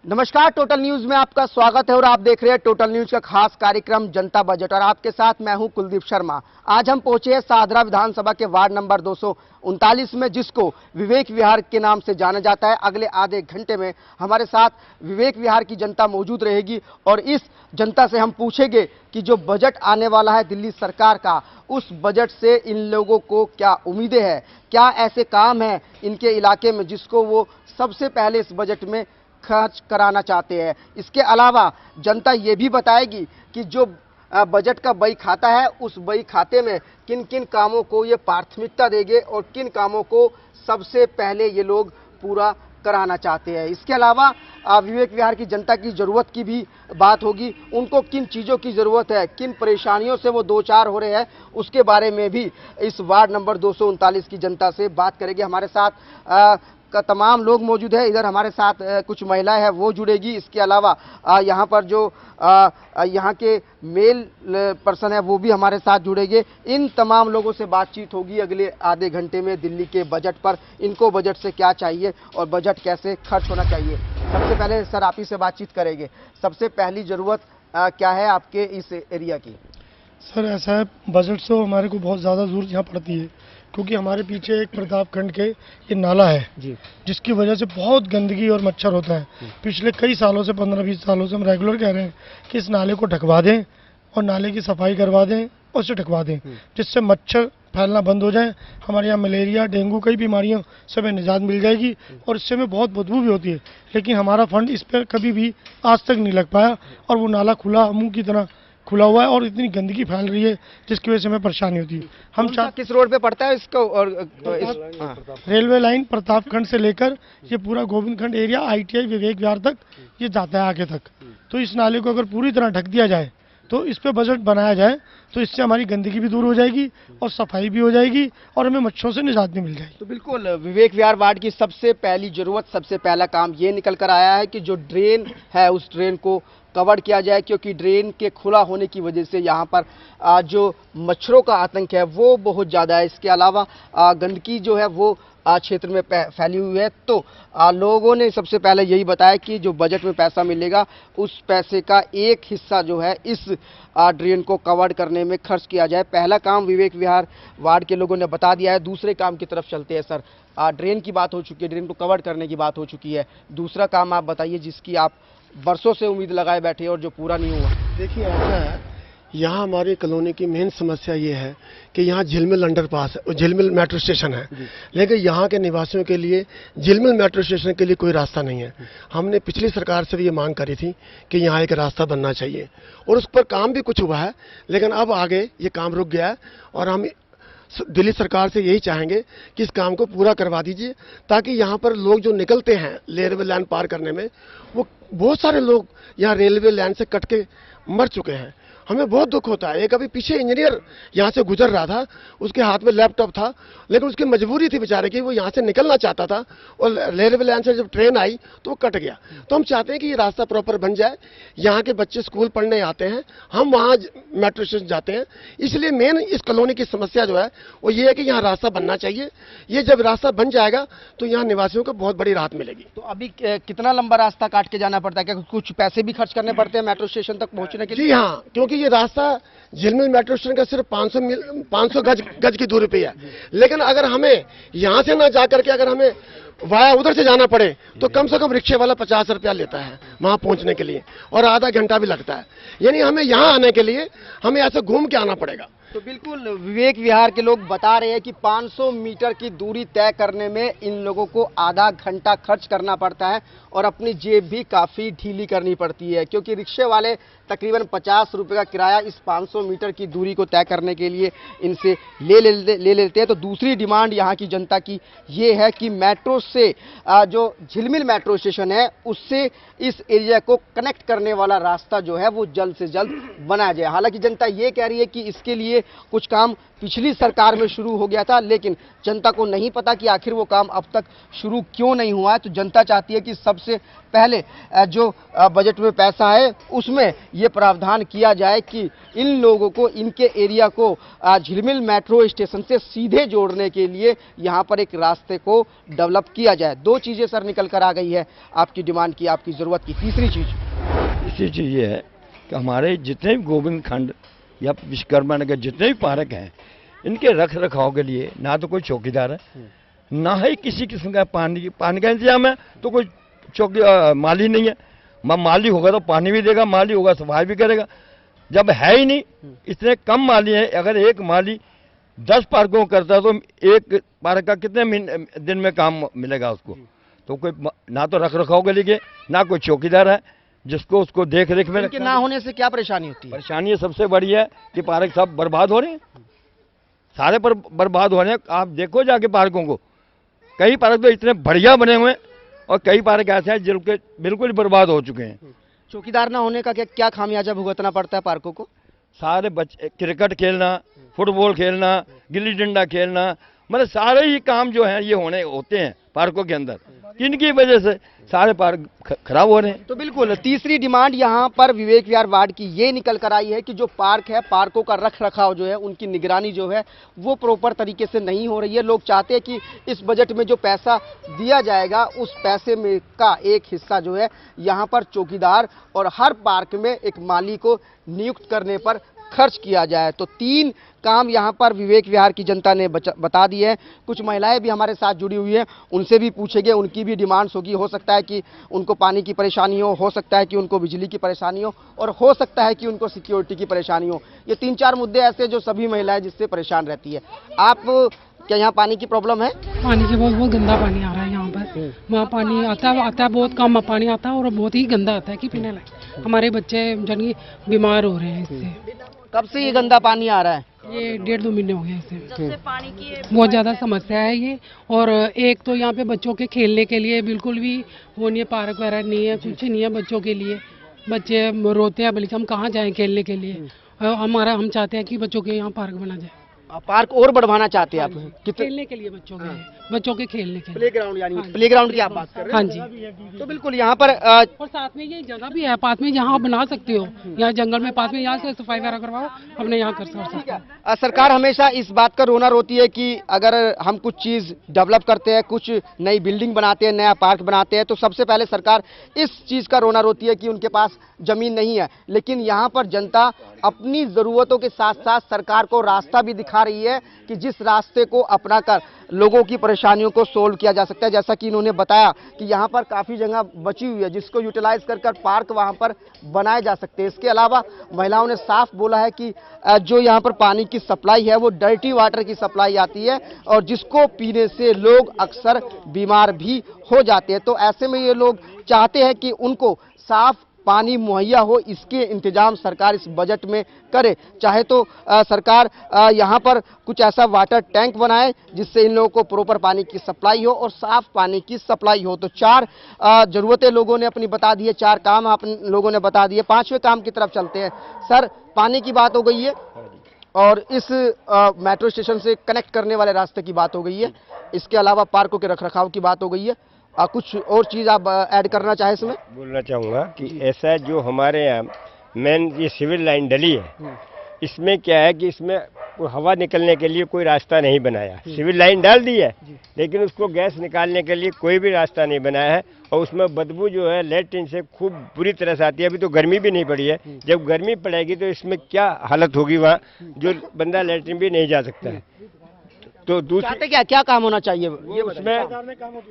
नमस्कार, total news में आपका स्वागत है और आप देख रहे हैं टोटल न्यूज का खास कार्यक्रम जनता बजट और आपके साथ मैं हूं कुलदीप शर्मा। आज हम पहुंचे हैं सादरा विधानसभा के वार्ड नंबर 239 में, जिसको विवेक विहार के नाम से जाना जाता है। अगले आधे घंटे में हमारे साथ विवेक विहार की जनता मौजूद रहेगी और इस जनता से हम पूछेंगे कि जो बजट आने वाला है दिल्ली सरकार का, उस बजट से इन लोगों को क्या उम्मीदें हैं, क्या ऐसे काम है इनके इलाके में जिसको वो सबसे पहले इस बजट में खर्च कराना चाहते हैं। इसके अलावा जनता ये भी बताएगी कि जो बजट का बही खाता है, उस बही खाते में किन किन कामों को ये प्राथमिकता देंगे और किन कामों को सबसे पहले ये लोग पूरा कराना चाहते हैं। इसके अलावा विवेक विहार की जनता की ज़रूरत की भी बात होगी, उनको किन चीज़ों की ज़रूरत है, किन परेशानियों से वो दो चार हो रहे हैं, उसके बारे में भी इस वार्ड नंबर 239 की जनता से बात करेंगे। हमारे साथ का तमाम लोग मौजूद है। इधर हमारे साथ कुछ महिलाएं हैं, वो जुड़ेगी। इसके अलावा यहाँ पर जो यहाँ के मेल पर्सन है वो भी हमारे साथ जुड़ेंगे। इन तमाम लोगों से बातचीत होगी अगले आधे घंटे में दिल्ली के बजट पर, इनको बजट से क्या चाहिए और बजट कैसे खर्च होना चाहिए। सबसे पहले सर आप ही से बातचीत करेंगे। सबसे पहली ज़रूरत क्या है आपके इस एरिया की? सर ऐसा है, बजट से हमारे को बहुत ज़्यादा ज़रूरत यहाँ पड़ती है, क्योंकि हमारे पीछे एक प्रतापखंड के ये नाला है जी, जिसकी वजह से बहुत गंदगी और मच्छर होता है। पिछले कई सालों से 15-20 सालों से हम रेगुलर कह रहे हैं कि इस नाले को ढकवा दें और नाले की सफाई करवा दें और उसे ढकवा दें, जिससे मच्छर फैलना बंद हो जाए। हमारे यहाँ मलेरिया, डेंगू, कई बीमारियों से हमें निजात मिल जाएगी और इससे में बहुत बदबू भी होती है। लेकिन हमारा फंड इस पर कभी भी आज तक नहीं लग पाया और वो नाला खुला मुँह की तरह खुला हुआ है और इतनी गंदगी फैल रही है जिसकी वजह से हमें परेशानी होती है। हम किस रोड पे पड़ता है इसको? और रेलवे लाइन प्रतापखंड से लेकर ये पूरा गोविंदखंड एरिया ITI विवेक विहार तक ये जाता है आगे तक। तो इस नाले को अगर पूरी तरह ढक दिया जाए, तो इस पे बजट बनाया जाए, तो इससे हमारी गंदगी भी दूर हो जाएगी और सफाई भी हो जाएगी और हमें मच्छरों से निजात भी मिल जाएगी। तो बिल्कुल विवेक विहार वार्ड की सबसे पहली जरूरत, सबसे पहला काम ये निकल कर आया है कि जो ड्रेन है उस ड्रेन को कवर किया जाए, क्योंकि ड्रेन के खुला होने की वजह से यहाँ पर जो मच्छरों का आतंक है वो बहुत ज़्यादा है। इसके अलावा गंदगी जो है वो क्षेत्र में फैली हुई है। तो लोगों ने सबसे पहले यही बताया कि जो बजट में पैसा मिलेगा उस पैसे का एक हिस्सा जो है इस ड्रेन को कवर करने में खर्च किया जाए। पहला काम विवेक विहार वार्ड के लोगों ने बता दिया है। दूसरे काम की तरफ चलते हैं सर। ड्रेन की बात हो चुकी है, ड्रेन को कवर करने की बात हो चुकी है। दूसरा काम आप बताइए जिसकी आप बरसों से उम्मीद लगाए बैठे और जो पूरा नहीं हुआ। देखिए ऐसा है, यहाँ हमारी कॉलोनी की मेन समस्या ये है कि यहाँ झिलमिल अंडरपास है, झिलमिल मेट्रो स्टेशन है, लेकिन यहाँ के निवासियों के लिए झिलमिल मेट्रो स्टेशन के लिए कोई रास्ता नहीं है। हमने पिछली सरकार से भी ये मांग करी थी कि यहाँ एक रास्ता बनना चाहिए और उस पर काम भी कुछ हुआ है, लेकिन अब आगे ये काम रुक गया है और हम दिल्ली सरकार से यही चाहेंगे कि इस काम को पूरा करवा दीजिए, ताकि यहाँ पर लोग जो निकलते हैं रेलवे लाइन पार करने में, वो बहुत सारे लोग यहाँ रेलवे लाइन से कट के मर चुके हैं। हमें बहुत दुख होता है। एक अभी पीछे इंजीनियर यहाँ से गुजर रहा था, उसके हाथ में लैपटॉप था, लेकिन उसकी मजबूरी थी बेचारे की, वो यहाँ से निकलना चाहता था और रेलवे लाइन से जब ट्रेन आई तो वो कट गया। तो हम चाहते हैं कि ये रास्ता प्रॉपर बन जाए। यहाँ के बच्चे स्कूल पढ़ने आते हैं, हम वहाँ मेट्रो स्टेशन जाते हैं, इसलिए मेन इस कॉलोनी की समस्या जो है वो ये है कि यहाँ रास्ता बनना चाहिए। ये जब रास्ता बन जाएगा तो यहाँ निवासियों को बहुत बड़ी राहत मिलेगी। तो अभी कितना लंबा रास्ता काट के जाना पड़ता है? क्या कुछ पैसे भी खर्च करने पड़ते हैं मेट्रो स्टेशन तक पहुँचने के लिए? जी हाँ, क्योंकि ये रास्ता झिलमिल मेट्रो स्टेशन का सिर्फ 500 गज की दूरी पे है, लेकिन अगर हमें यहाँ से ना जाकर के अगर हमें वाया उधर से जाना पड़े तो कम से कम रिक्शे वाला 50 रुपया लेता है वहाँ पहुँचने के लिए और आधा घंटा भी लगता है। यानी हमें यहाँ आने के लिए हमें ऐसे घूम के आना पड़ेगा। तो बिल्कुल विवेक विहार के लोग बता रहे हैं कि 500 मीटर की दूरी तय करने में इन लोगों को आधा घंटा खर्च करना पड़ता है और अपनी जेब भी काफ़ी ढीली करनी पड़ती है, क्योंकि रिक्शे वाले तकरीबन 50 रुपये का किराया इस 500 मीटर की दूरी को तय करने के लिए इनसे ले लेते हैं। तो दूसरी डिमांड यहाँ की जनता की ये है कि मेट्रो से जो झिलमिल मेट्रो स्टेशन है उससे इस एरिया को कनेक्ट करने वाला रास्ता जो है वो जल्द से जल्द बनाया जाए। हालांकि जनता ये कह रही है कि इसके लिए कुछ काम पिछली सरकार में शुरू हो गया था, लेकिन जनता को नहीं पता कि आखिर वो काम अब तक शुरू क्यों नहीं हुआ है। तो जनता चाहती है कि सबसे पहले जो बजट में पैसा है उसमें ये प्रावधान किया जाए कि इन लोगों को, इनके एरिया को झिलमिल मेट्रो स्टेशन से सीधे जोड़ने के लिए यहाँ पर एक रास्ते को डेवलप किया जाए। दो चीज़ें सर निकल कर आ गई है आपकी डिमांड की, आपकी ज़रूरत की। तीसरी चीज़ ये है कि हमारे जितने भी गोविंद खंड या विश्वकर्मा नगर जितने भी पार्क हैं, इनके रख रखाव के लिए ना तो कोई चौकीदार है, ना ही किसी किस्म का पानी का इंतजाम है, तो कोई माली नहीं है। माली होगा तो पानी भी देगा, माली होगा सफाई भी करेगा। जब है ही नहीं, इतने कम माली है, अगर एक माली 10 पार्कों को करता है तो एक पार्क का कितने दिन में काम मिलेगा उसको? तो कोई ना तो रख रखाव के लिए, ना कोई चौकीदार है जिसको उसको देख रेख में ना होने से क्या परेशानी होती है? परेशानी सबसे बड़ी है कि पार्क सब बर्बाद हो रहे हैं, सारे पर बर्बाद हो रहे हैं। आप देखो जाके पार्कों को, कई पार्क तो इतने बढ़िया बने हुए हैं और कई पार्क ऐसे हैं जिनके बिल्कुल बर्बाद हो चुके हैं। चौकीदार ना होने का क्या खामियाजा भुगतना पड़ता है पार्कों को? सारे बच्चे क्रिकेट खेलना, फुटबॉल खेलना, गिल्ली डंडा खेलना, मतलब सारे ही काम जो हैं ये होते हैं पार्कों के अंदर। इनकी वजह से सारे पार्क खराब हो रहे हैं। तो बिल्कुल तीसरी डिमांड यहाँ पर विवेक विहार वार्ड की ये निकल कर आई है कि जो पार्क है, पार्कों का रख रखाव जो है, उनकी निगरानी जो है वो प्रॉपर तरीके से नहीं हो रही है। लोग चाहते हैं कि इस बजट में जो पैसा दिया जाएगा उस पैसे में का एक हिस्सा जो है यहाँ पर चौकीदार और हर पार्क में एक माली को नियुक्त करने पर खर्च किया जाए। तो 3 काम यहाँ पर विवेक विहार की जनता ने बता दी है। कुछ महिलाएं भी हमारे साथ जुड़ी हुई हैं, उनसे भी पूछेंगे, उनकी भी डिमांड्स होगी। हो सकता है कि उनको पानी की परेशानी हो सकता है कि उनको बिजली की परेशानी और हो सकता है कि उनको सिक्योरिटी की परेशानी हो। ये 3-4 मुद्दे ऐसे जो सभी महिलाएं जिससे परेशान रहती है। आप क्या यहाँ पानी की प्रॉब्लम है? पानी के बहुत गंदा पानी आ रहा है यहाँ पर। वहाँ पानी आता है बहुत कम पानी आता है और बहुत ही गंदा आता है कि पीने लायक। हमारे बच्चे जानी बीमार हो रहे हैं इससे। कब से ये गंदा पानी आ रहा है? ये 1.5-2 महीने हो गए इसे। पानी की बहुत ज़्यादा समस्या है ये। और एक तो यहाँ पे बच्चों के खेलने के लिए बिल्कुल भी वो नहीं है, पार्क वगैरह नहीं है, कुछ नहीं है बच्चों के लिए। बच्चे रोते हैं, बल्कि हम कहाँ जाएं खेलने के लिए। हम चाहते हैं कि बच्चों के यहाँ पार्क बना जाए। पार्क और बढ़वाना चाहते हैं आप? खेलने के लिए बच्चों के खेलने के लिए प्लेग्राउंड, यानी प्लेग्राउंड की आप बात कर रहे हैं? हाँ जी। तो बिल्कुल यहाँ पर और साथ में ये जगह भी है पास में, जहाँ आप बना सकते हो। यहाँ जंगल में पास में, यहाँ से सफाई वगैरह करवाओ, अपने यहाँ कर सकते हो। सरकार हमेशा इस बात का रोना रोती है कि अगर हम कुछ चीज़ डेवलप करते हैं, कुछ नई बिल्डिंग बनाते हैं, नया पार्क बनाते हैं, तो सबसे पहले सरकार इस चीज़ का रोना रोती है कि उनके पास ज़मीन नहीं है। लेकिन यहाँ पर जनता अपनी ज़रूरतों के साथ साथ सरकार को रास्ता भी दिखा रही है कि जिस रास्ते को अपनाकर लोगों की परेशानियों को सोल्व किया जा सकता है। जैसा कि इन्होंने बताया कि यहाँ पर काफ़ी जगह बची हुई है जिसको यूटिलाइज कर पार्क वहाँ पर बनाए जा सकते हैं। इसके अलावा महिलाओं ने साफ बोला है कि जो यहाँ पर पानी की सप्लाई है वो डर्टी वाटर की सप्लाई आती है और जिसको पीने से लोग अक्सर बीमार भी हो जाते हैं। तो ऐसे में ये लोग चाहते हैं कि उनको साफ पानी मुहैया हो, इसके इंतजाम सरकार इस बजट में करे। चाहे तो सरकार यहाँ पर कुछ ऐसा वाटर टैंक बनाए जिससे इन लोगों को प्रॉपर पानी की सप्लाई हो और साफ पानी की सप्लाई हो। तो 4 ज़रूरतें लोगों ने अपनी बता दी है, 4 काम आप लोगों ने बता दिए। 5वें काम की तरफ चलते हैं। सर, पानी की बात हो गई है और इस मेट्रो स्टेशन से कनेक्ट करने वाले रास्ते की बात हो गई है। इसके अलावा पार्कों के रखरखाव की बात हो गई है। कुछ और चीज़ आप ऐड करना चाहे इसमें? बोलना चाहूँगा कि ऐसा जो हमारे यहाँ मेन ये सिविल लाइन डली है, इसमें क्या है कि इसमें हवा निकलने के लिए कोई रास्ता नहीं बनाया। सिविल लाइन डाल दी है लेकिन उसको गैस निकालने के लिए कोई भी रास्ता नहीं बनाया है और उसमें बदबू जो है लेट्रिन से खूब बुरी तरह से आती है। अभी तो गर्मी भी नहीं पड़ी है, जब गर्मी पड़ेगी तो इसमें क्या हालत होगी, वहाँ जो बंदा लेट्रिन भी नहीं जा सकता है। तो दूसरे क्या काम होना चाहिए? ये उसमें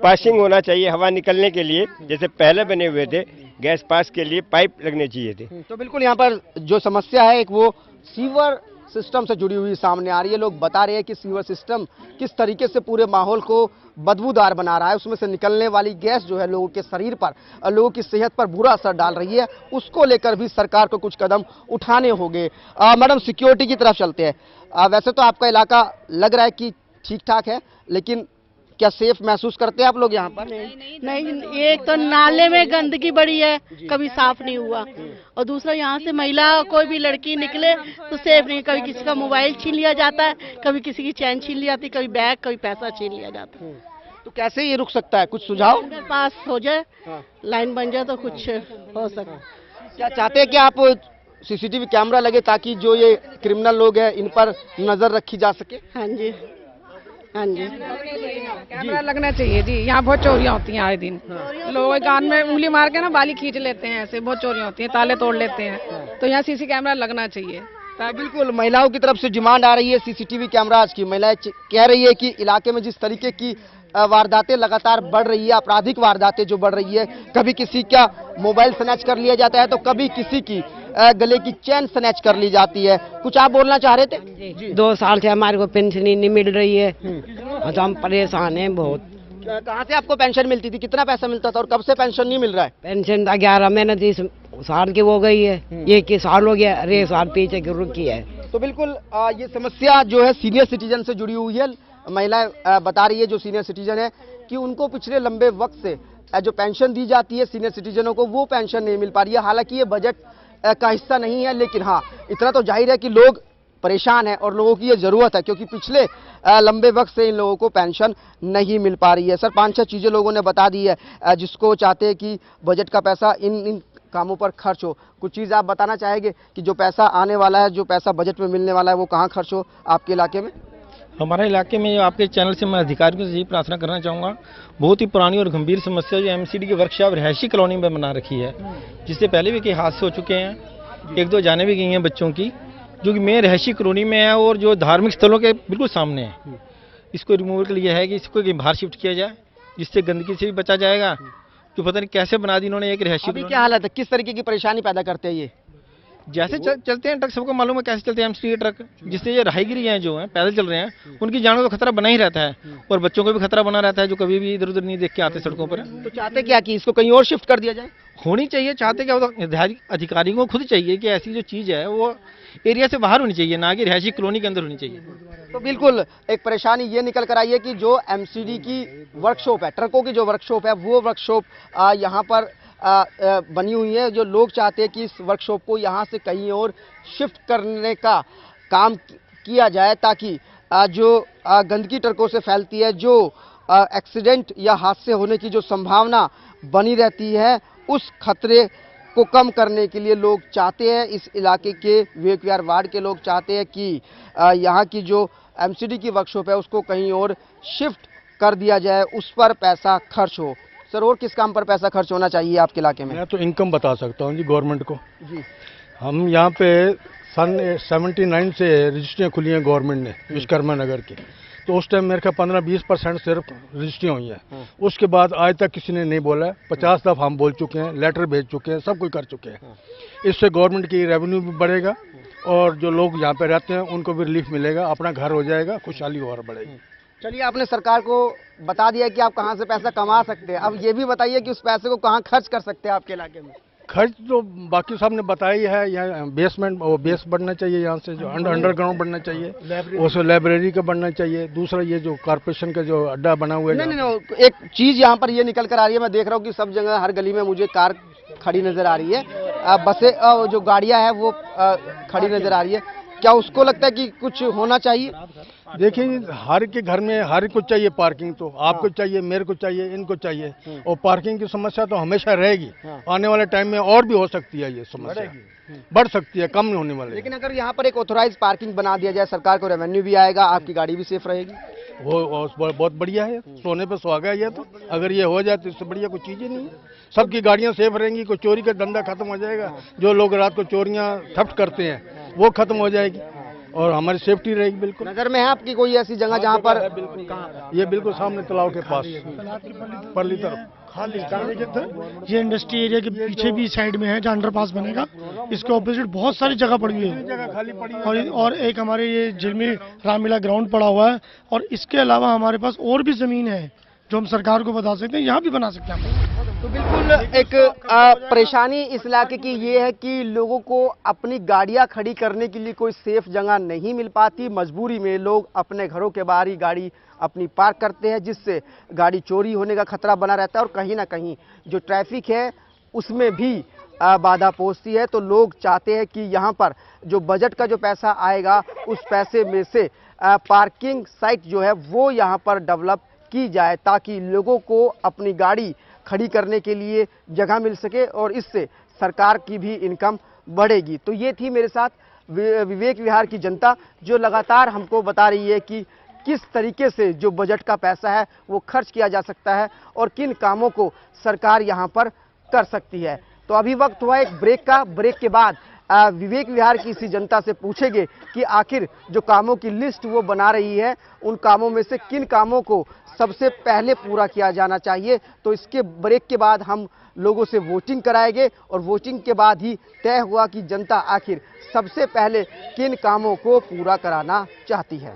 पासिंग होना चाहिए हवा निकलने के लिए, जैसे पहले बने हुए थे गैस पास के लिए पाइप लगने चाहिए थे। तो बिल्कुल यहाँ पर जो समस्या है एक वो सीवर सिस्टम से जुड़ी हुई सामने आ रही है। लोग बता रहे हैं कि सीवर सिस्टम किस तरीके से पूरे माहौल को बदबूदार बना रहा है। उसमें से निकलने वाली गैस जो है लोगों के शरीर पर, लोगों की सेहत पर बुरा असर डाल रही है। उसको लेकर भी सरकार को कुछ कदम उठाने होंगे। मैडम, सिक्योरिटी की तरफ चलते हैं। वैसे तो आपका इलाका लग रहा है कि ठीक ठाक है, लेकिन क्या सेफ महसूस करते हैं आप लोग यहाँ पर? नहीं, एक तो नाले में गंदगी बड़ी है, कभी साफ नहीं हुआ, और दूसरा यहाँ से महिला कोई भी लड़की निकले तो सेफ नहीं। कभी किसी का मोबाइल छीन लिया जाता है, कभी किसी की चैन छीन ली जाती है, कभी बैग, कभी पैसा छीन लिया जाता है। तो कैसे ये रुक सकता है? कुछ सुझाव पास हो जाए, लाइन बन जाए तो कुछ हो सकता है। क्या चाहते हैं कि आप सीसीटीवी कैमरा लगे ताकि जो ये क्रिमिनल लोग हैं इन पर नजर रखी जा सके। हाँ जी, हाँ जी। कैमरा लगना चाहिए जी, यहाँ बहुत चोरियां होती हैं आए दिन। लोग कान में उंगली मार के ना बाली खींच लेते हैं, ऐसे बहुत चोरियां होती हैं, ताले तोड़ लेते हैं। तो यहाँ सीसी कैमरा लगना चाहिए। बिल्कुल, महिलाओं की तरफ से डिमांड आ रही है सीसीटीवी कैमराज की। महिलाएं कह रही है कि इलाके में जिस तरीके की वारदातें लगातार बढ़ रही है, आपराधिक वारदातें जो बढ़ रही है, कभी किसी का मोबाइल स्नैच कर लिया जाता है तो कभी किसी की गले की चेन स्नैच कर ली जाती है। कुछ आप बोलना चाह रहे थे? 2 साल से हमारे को पेंशन ही नहीं मिल रही है, तो हम परेशान हैं बहुत। कहाँ से आपको पेंशन मिलती थी, कितना पैसा मिलता था और कब से पेंशन नहीं मिल रहा है? पेंशन 11 महीने 30 साल की हो गई है, 1 साल हो गया, 1 साल पीछे की रुकी है। तो बिल्कुल ये समस्या जो है सीनियर सिटीजन से जुड़ी हुई है। महिला बता रही है जो सीनियर सिटीजन है कि उनको पिछले लंबे वक्त से जो पेंशन दी जाती है सीनियर सिटीजनों को, वो पेंशन नहीं मिल पा रही है। हालांकि ये बजट का हिस्सा नहीं है, लेकिन हाँ इतना तो जाहिर है कि लोग परेशान हैं और लोगों की ये ज़रूरत है, क्योंकि पिछले लंबे वक्त से इन लोगों को पेंशन नहीं मिल पा रही है। सर 5-6 चीज़ें लोगों ने बता दी है जिसको चाहते हैं कि बजट का पैसा इन कामों पर खर्च हो। कुछ चीज़ आप बताना चाहेंगे कि जो पैसा आने वाला है, जो पैसा बजट में मिलने वाला है, वो कहाँ खर्च हो आपके इलाके में? हमारे इलाके में आपके चैनल से मैं अधिकारियों से यही प्रार्थना करना चाहूँगा, बहुत ही पुरानी और गंभीर समस्या जो एमसीडी की वर्कशॉप रिहायशी कॉलोनी में बना रखी है, जिससे पहले भी कई हादसे हो चुके हैं, 1-2 जाने भी गई हैं बच्चों की, जो कि मेन रिहायशी कॉलोनी में है और जो धार्मिक स्थलों के बिल्कुल सामने है। इसको रिमूवल के लिए है कि इसको कहीं बाहर शिफ्ट किया जाए, जिससे गंदगी से भी बचा जाएगा। जो पता नहीं कैसे बना दी इन्होंने एक रिहायशी। अभी क्या हालत है, किस तरीके की परेशानी पैदा करते हैं ये? जैसे चलते हैं ट्रक, सबको मालूम है कैसे चलते हैं एमसीडी ट्रक, जिससे ये राहगीरी हैं जो हैं पैदल चल रहे हैं, उनकी जानों का खतरा बना ही रहता है और बच्चों को भी खतरा बना रहता है, जो कभी भी इधर उधर नहीं देख के आते सड़कों पर। तो चाहते क्या कि इसको कहीं और शिफ्ट कर दिया जाए? होनी चाहिए, चाहते क्या, अधिकारियों को खुद चाहिए कि ऐसी जो चीज़ है वो एरिया से बाहर होनी चाहिए, ना कि रिहायशी कॉलोनी के अंदर होनी चाहिए। तो बिल्कुल एक परेशानी ये निकल कर आई है कि जो एमसीडी की वर्कशॉप है, ट्रकों की जो वर्कशॉप है, वो वर्कशॉप यहाँ पर बनी हुई है। जो लोग चाहते हैं कि इस वर्कशॉप को यहाँ से कहीं और शिफ्ट करने का काम किया जाए, ताकि जो गंदगी ट्रकों से फैलती है, जो एक्सीडेंट या हादसे होने की जो संभावना बनी रहती है, उस खतरे को कम करने के लिए लोग चाहते हैं, इस इलाके के विवेक विहार वार्ड के लोग चाहते हैं कि यहाँ की जो एमसीडी की वर्कशॉप है उसको कहीं और शिफ्ट कर दिया जाए, उस पर पैसा खर्च हो। सर और किस काम पर पैसा खर्च होना चाहिए आपके इलाके में? मैं तो इनकम बता सकता हूँ जी गवर्नमेंट को जी। हम यहाँ पे सन 79 से रजिस्ट्रियाँ खुली हैं गवर्नमेंट ने विश्वकर्मा नगर की, तो उस टाइम मेरे ख्याल 15-20% सिर्फ रजिस्ट्रियाँ हुई हैं। उसके बाद आज तक किसी ने नहीं बोला है। 50 दफ़ा हम बोल चुके हैं, लेटर भेज चुके हैं, सब कुछ कर चुके हैं। इससे गवर्नमेंट की रेवेन्यू भी बढ़ेगा और जो लोग यहाँ पे रहते हैं उनको भी रिलीफ मिलेगा, अपना घर हो जाएगा, खुशहाली और बढ़ेगी। चलिए, आपने सरकार को बता दिया कि आप कहाँ से पैसा कमा सकते हैं, अब ये भी बताइए कि उस पैसे को कहाँ खर्च कर सकते हैं आपके इलाके में? खर्च तो बाकी साहब ने बताया ही है। यहाँ बेसमेंट वो बेस बढ़ना चाहिए, यहाँ से जो अंडरग्राउंड बढ़ना चाहिए, उसमें लाइब्रेरी का बढ़ना चाहिए। दूसरा ये जो कॉर्पोरेशन का जो अड्डा बना हुआ है, नहीं, एक चीज़ यहाँ पर ये निकल कर आ रही है, मैं देख रहा हूँ कि सब जगह हर गली में मुझे कार खड़ी नज़र आ रही है, बसें जो गाड़ियाँ हैं वो खड़ी नज़र आ रही है। क्या उसको लगता है कि कुछ होना चाहिए? देखिए, हर के घर में हर को चाहिए पार्किंग, तो आपको चाहिए, मेरे को चाहिए, इनको चाहिए, और पार्किंग की समस्या तो हमेशा रहेगी। आने वाले टाइम में और भी हो सकती है, ये समस्या बढ़ सकती है, कम नहीं होने वाली। लेकिन अगर यहाँ पर एक ऑथोराइज पार्किंग बना दिया जाए, सरकार को रेवेन्यू भी आएगा, आपकी गाड़ी भी सेफ रहेगी। वो बहुत बढ़िया है, सोने पे सुहागा है ये तो। अगर ये हो जाए तो इससे बढ़िया कोई चीज़ ही नहीं है। सबकी गाड़ियाँ सेफ रहेंगी, कोई चोरी का धंधा खत्म हो जाएगा, जो लोग रात को चोरियाँ थफ्ट करते हैं वो खत्म हो जाएगी और हमारी सेफ्टी रहेगी। बिल्कुल नजर में है आपकी कोई ऐसी जगह जहाँ पर? ये बिल्कुल सामने तालाब के पास परली तरफ खाली ये इंडस्ट्री एरिया के पीछे भी साइड में है जहाँ अंडरपास बनेगा, इसके ऑपोजिट बहुत सारी जगह पड़ी हुई है, जगह खाली पड़ी है। और एक हमारे ये झिलमी रामलीला ग्राउंड पड़ा हुआ है, और इसके अलावा हमारे पास और भी जमीन है जो हम सरकार को बता सकते हैं, यहाँ भी बना सकते हैं हम। तो बिल्कुल एक परेशानी इस इलाके की ये है कि लोगों को अपनी गाड़ियां खड़ी करने के लिए कोई सेफ जगह नहीं मिल पाती। मजबूरी में लोग अपने घरों के बाहर ही गाड़ी अपनी पार्क करते हैं, जिससे गाड़ी चोरी होने का खतरा बना रहता है और कहीं ना कहीं जो ट्रैफिक है उसमें भी बाधा पहुंचती है। तो लोग चाहते हैं कि यहाँ पर जो बजट का जो पैसा आएगा उस पैसे में से पार्किंग साइट जो है वो यहाँ पर डेवलप की जाए, ताकि लोगों को अपनी गाड़ी खड़ी करने के लिए जगह मिल सके और इससे सरकार की भी इनकम बढ़ेगी। तो ये थी मेरे साथ विवेक विहार की जनता, जो लगातार हमको बता रही है कि किस तरीके से जो बजट का पैसा है वो खर्च किया जा सकता है और किन कामों को सरकार यहाँ पर कर सकती है। तो अभी वक्त हुआ एक ब्रेक का। ब्रेक के बाद विवेक विहार की इसी जनता से पूछेंगे कि आखिर जो कामों की लिस्ट वो बना रही है, उन कामों में से किन कामों को सबसे पहले पूरा किया जाना चाहिए। तो इसके ब्रेक के बाद हम लोगों से वोटिंग कराएंगे और वोटिंग के बाद ही तय हुआ कि जनता आखिर सबसे पहले किन कामों को पूरा कराना चाहती है।